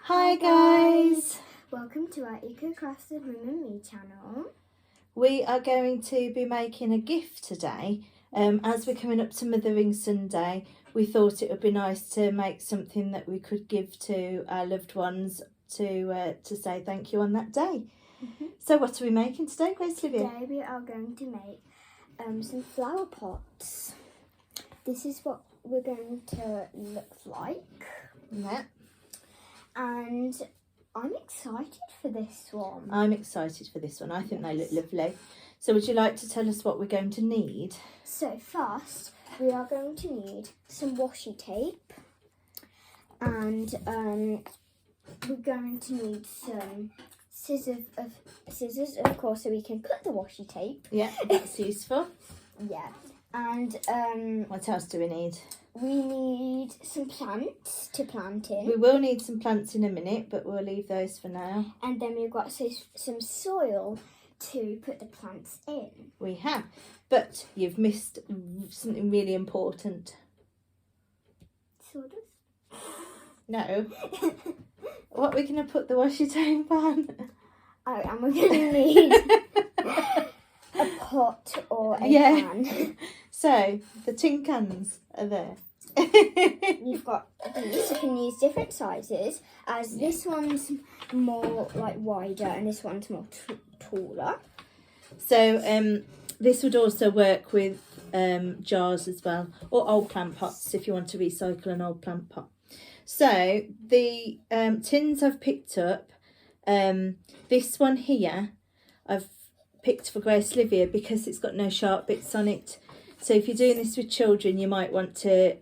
Hi guys! Welcome to our Eco Crafted Mum and Me channel. We are going to be making a gift today. As we're coming up to Mothering Sunday, we thought it would be nice to make something that we could give to our loved ones to say thank you on that day. So what are we making today, Grace Olivia? Today we are going to make some flower pots. This is what we're going to look like. Yeah. And I'm excited for this one. I'm excited for this one. I think they look lovely. So would you like to tell us what we're going to need? So first, we are going to need some washi tape. And we're going to need some scissors, of course, so we can cut the washi tape. Yeah, that's useful. Yeah. And what else do we need? We need some plants to plant in. We will need some plants in a minute, but we'll leave those for now. And then we've got some soil to put the plants in. We have, but you've missed something really important. Sort of. No. What we're going to put the washi tape on? Oh, and we're going to need a pot or a can. So, the tin cans are there. You've got these. You can use different sizes, as this one's more like wider and this one's more taller. So, this would also work with jars as well, or old plant pots if you want to recycle an old plant pot. So, the tins I've picked up, this one here, I've picked for Grace Olivia because it's got no sharp bits on it. So if you're doing this with children, you might want to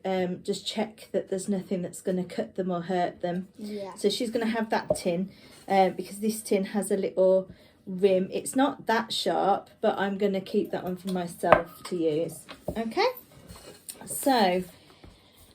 just check that there's nothing that's going to cut them or hurt them. Yeah. So she's going to have that tin because this tin has a little rim. It's not that sharp, but I'm going to keep that one for myself to use. Okay. So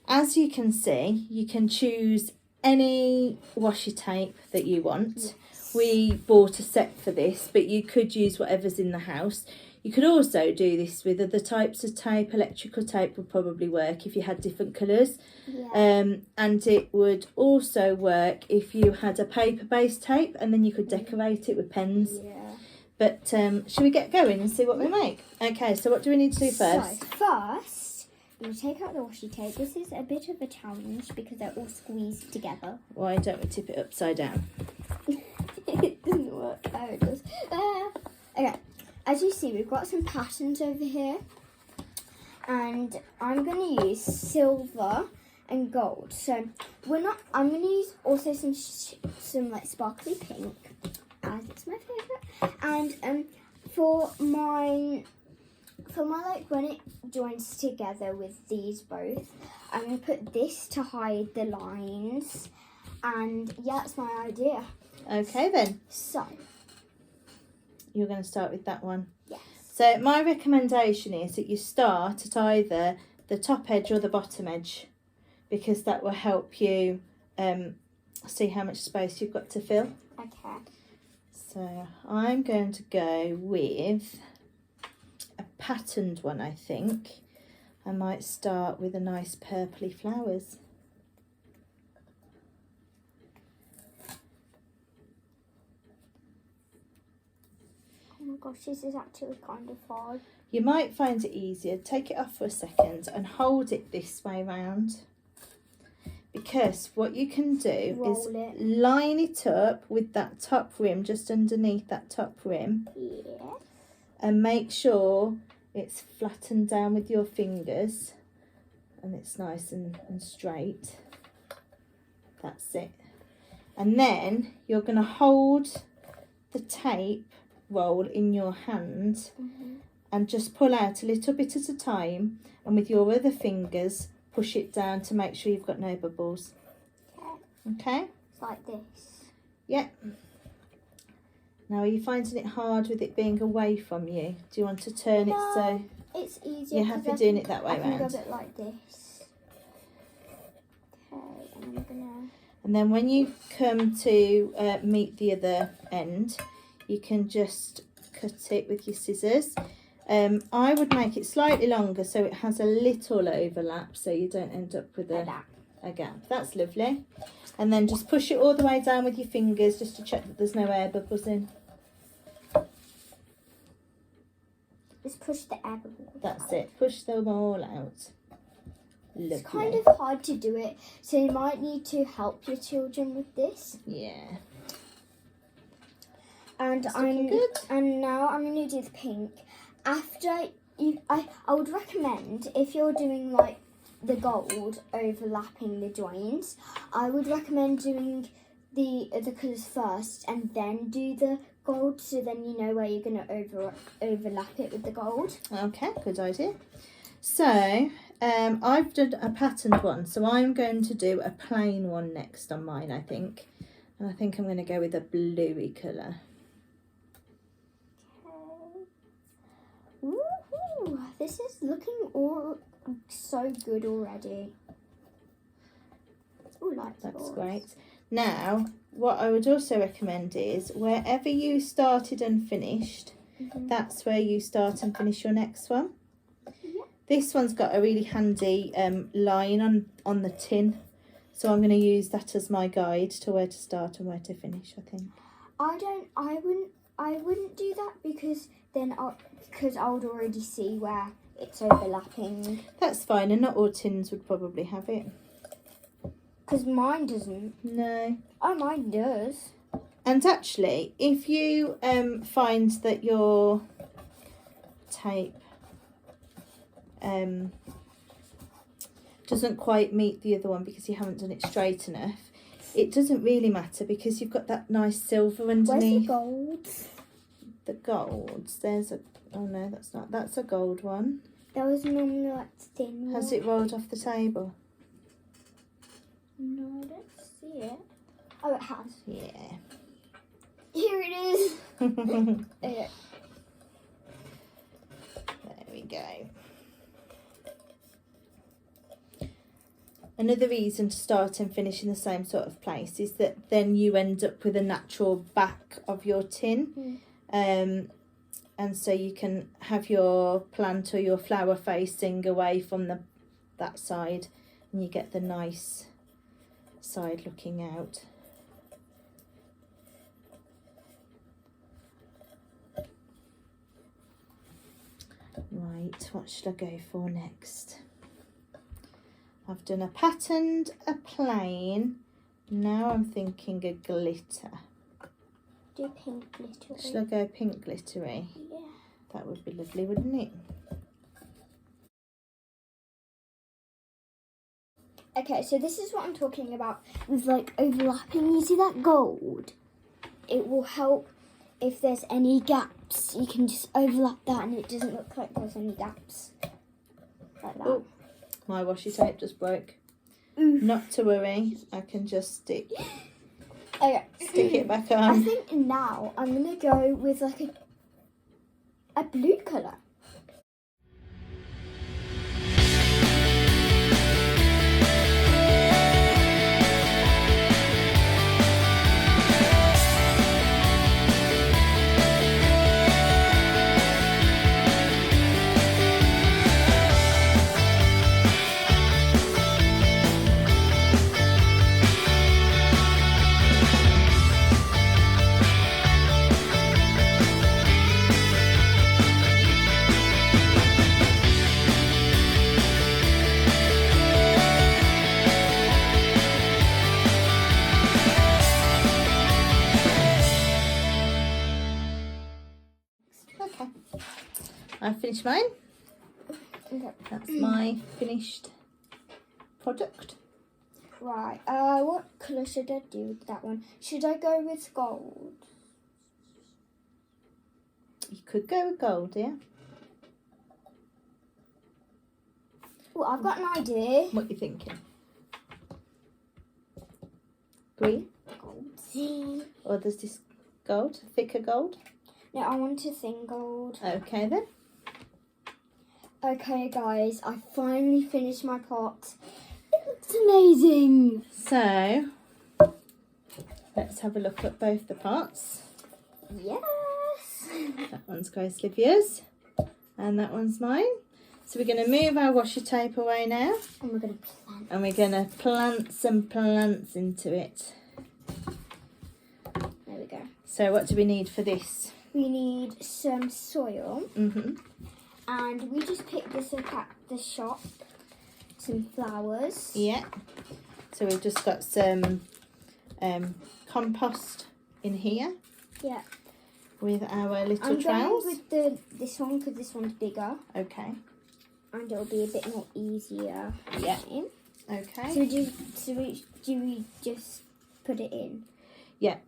as you can see, you can choose any washi tape that you want. Yes. We bought a set for this, but you could use whatever's in the house. You could also do this with other types of tape. Electrical tape would probably work if you had different colours. Yeah. And it would also work if you had a paper-based tape and then you could decorate it with pens. Yeah. But shall we get going and see what we make? Okay, so what do we need to do first? So first, you take out the washi tape. This is a bit of a challenge because they're all squeezed together. Why don't we tip it upside down? It doesn't work. Oh, it does. Okay. As you see, we've got some patterns over here, and I'm going to use silver and gold. So I'm going to use also some like sparkly pink, as it's my favourite. And for my like when it joins together with these both, I'm going to put this to hide the lines. And yeah, that's my idea. Okay then. So. You're going to start with that one? Yes. So my recommendation is that you start at either the top edge or the bottom edge, because that will help you see how much space you've got to fill. Okay. So I'm going to go with a patterned one, I think. I might start with a nice purpley flowers. Oh my gosh, this is actually kind of hard. You might find it easier. Take it off for a second and hold it this way round. Because what you can do is line it up with that top rim, just underneath that top rim. Yeah. And make sure it's flattened down with your fingers. And it's nice and straight. That's it. And then you're going to hold the tape roll in your hand and just pull out a little bit at a time, and with your other fingers push it down to make sure you've got no bubbles. Okay? It's like this. Yeah. Now, are you finding it hard with it being away from you? Do you want to turn it so it's easier? You're happy doing it that way round? I can round? go a bit like this. Okay, and I'm gonna. And then when you come to meet the other end, you can just cut it with your scissors. I would make it slightly longer so it has a little overlap, so you don't end up with a gap. That's lovely. And then just push it all the way down with your fingers just to check that there's no air bubbles in. Just push the air bubbles. That's it. Push them all out. Lovely. It's kind of hard to do it, so you might need to help your children with this. Yeah. And It's looking good. And now I'm going to do the pink. After you, I would recommend, if you're doing like the gold overlapping the joins, I would recommend doing the other colours first and then do the gold, so then you know where you're going to overlap it with the gold. Okay, good idea. So, I've done a patterned one, so I'm going to do a plain one next on mine, I think. And I think I'm going to go with a bluey colour. Okay. Woohoo! This is looking all so good already. Oh, light That's bulbs. great. Now, what I would also recommend is wherever you started and finished, that's where you start and finish your next one. Yeah. This one's got a really handy line on the tin, so I'm going to use that as my guide to where to start and where to finish, I think. I wouldn't do that because then I would already see where it's overlapping. That's fine, and not all tins would probably have it. Because mine doesn't. No. Oh, mine does. And actually, if you find that your tape doesn't quite meet the other one because you haven't done it straight enough, it doesn't really matter because you've got that nice silver underneath. Where's the gold? The golds. There's a... Oh no, that's not. That's a gold one. That was normally like thin one. Has it rolled off the table? No, I don't see it. Oh, it has. Yeah. Here it is. There Okay. we go. Another reason to start and finish in the same sort of place is that then you end up with a natural back of your tin. And so you can have your plant or your flower facing away from that side, and you get the nice side looking out. Right, what should I go for next? I've done a patterned, a plain. Now I'm thinking a glitter. Do pink glittery. Should I go pink glittery? Yeah. That would be lovely, wouldn't it? Okay, so this is what I'm talking about with like overlapping. You see that gold? It will help if there's any gaps. You can just overlap that and it doesn't look like there's any gaps. Like that. Oh, my washi tape just broke. Oof. Not to worry, I can just stick Okay. it back I on. think now I'm gonna go with like a blue colour. Okay, I've finished mine. Okay. That's my finished product. Right. What colour should I do with that one? Should I go with gold? You could go with gold, yeah? Oh, I've got an idea. What are you thinking? Green? Gold. Or there's this gold, thicker gold? No, I want a thin gold. Okay then. Okay, guys, I finally finished my pot. It looks amazing. So, let's have a look at both the pots. Yes. That one's Grace Livia's and that one's mine. So we're going to move our washi tape away now. And we're going to plant. And we're going to plant some plants into it. There we go. So what do we need for this? We need some soil. Mm-hmm. And we just picked this up at the shop. Some flowers. Yeah. So we've just got some compost in here. Yeah. With our little I'm trowels. going with this one because this one's bigger. Okay. And it'll be a bit more easier. Yeah. In. Okay. Do we just put it in? Yeah.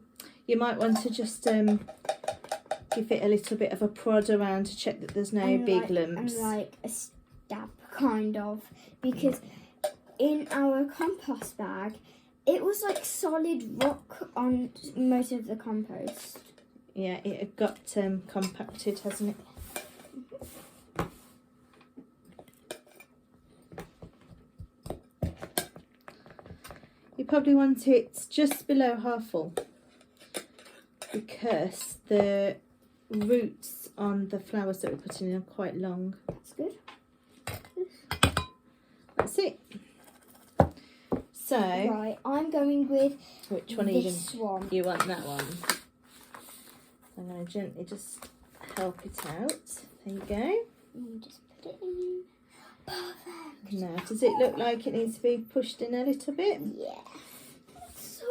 You might want to just give it a little bit of a prod around to check that there's no big lumps. And like a stab, kind of. Because in our compost bag, it was like solid rock on most of the compost. Yeah, it had got compacted, hasn't it? You probably want it just below half full because the roots on the flowers that we're putting in are quite long. That's good. That's it. So, Right, I'm going with which one are you this one. You want that one. I'm going to gently just help it out. There you go. And just put it in. Perfect. Now, does it look like it needs to be pushed in a little bit? Yeah. So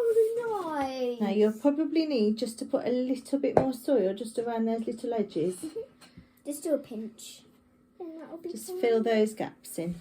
nice. Now, you'll probably need just to put a little bit more soil just around those little edges. Just do a pinch. And that'll be Just fine. fill those gaps in.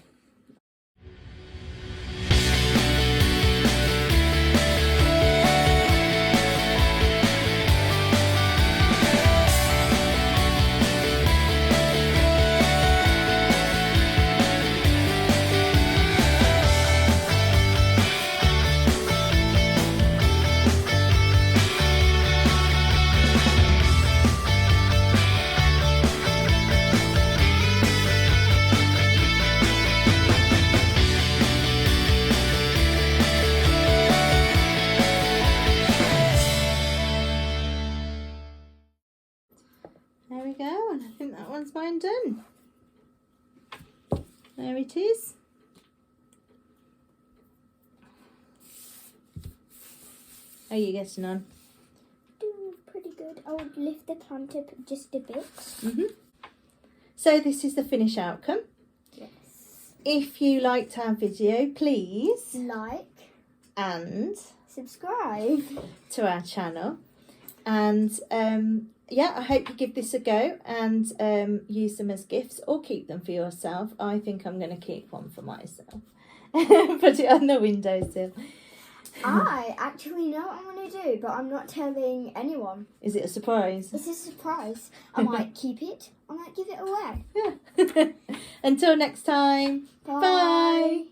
There we go, and I think that one's mine done. There it is. How are you getting on? Doing pretty good. I would lift the plant up just a bit. So this is the finished outcome. Yes. If you liked our video, please Like, and subscribe. to our channel. And yeah, I hope you give this a go and use them as gifts or keep them for yourself. I think I'm going to keep one for myself. Put it on the windowsill. I actually know what I'm going to do, but I'm not telling anyone. Is it a surprise? It's a surprise. I might keep it. I might give it away. Yeah. Until next time. Bye. Bye.